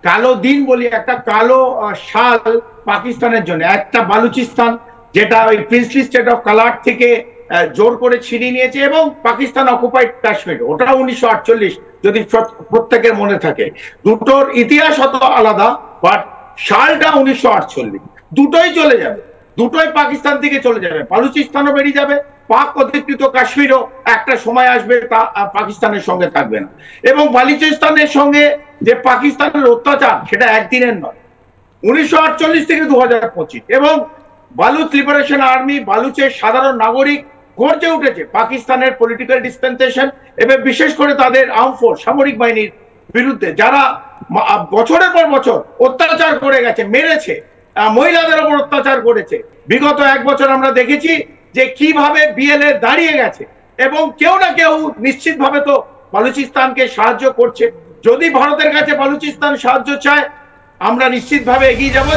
কালো দিন বলি, একটা কালো সাল পাকিস্তানের জন্য। একটা বালুচিস্তান যেটা ওই প্রিন্সলি স্টেট অফ কালার থেকে জোর করে ছিনিয়ে নিয়েছে, এবং পাকিস্তান অকুপাইড কাশ্মীর, ওটা 1948, যদি প্রত্যেকের মনে থাকে। দুটোর ইতিহাস হতো আলাদা, বাট সালটা 1948। দুটোই চলে যাবে, দুটোই পাকিস্তান থেকে চলে যাবে। বালুচিস্তানও বেরিয়ে যাবে, পাক অধিকৃত কাশ্মীরও একটা সময় আসবে তা পাকিস্তানের সঙ্গে থাকবে না। এবং বালুচিস্তানের সঙ্গে যে পাকিস্তানের অত্যাচার, সেটা একদিনের নয়, 1948 থেকে 2025। এবং বালুচ লিবারেশন আর্মি, বালুচের সাধারণ নাগরিক গর্জে উঠেছে পাকিস্তানের পলিটিক্যাল ডিসপেন্সেশন এবং বিশেষ করে তাদের আর্ম ফোর্স, সামরিক বাহিনীর বিরুদ্ধে, যারা বছরের পর বছর অত্যাচার করে গেছে, মেরেছে, মহিলাদের উপর অত্যাচার করেছে। বিগত এক বছর আমরা দেখেছি যে কিভাবে বিএলএ দাঁড়িয়ে গেছে, এবং কেউ না কেউ নিশ্চিতভাবে তো বালুচিস্তানকে সাহায্য করছে। যদি ভারতের কাছে বালুচিস্তান সাহায্য চায়, আমরা নিশ্চিতভাবে এগিয়ে যাব।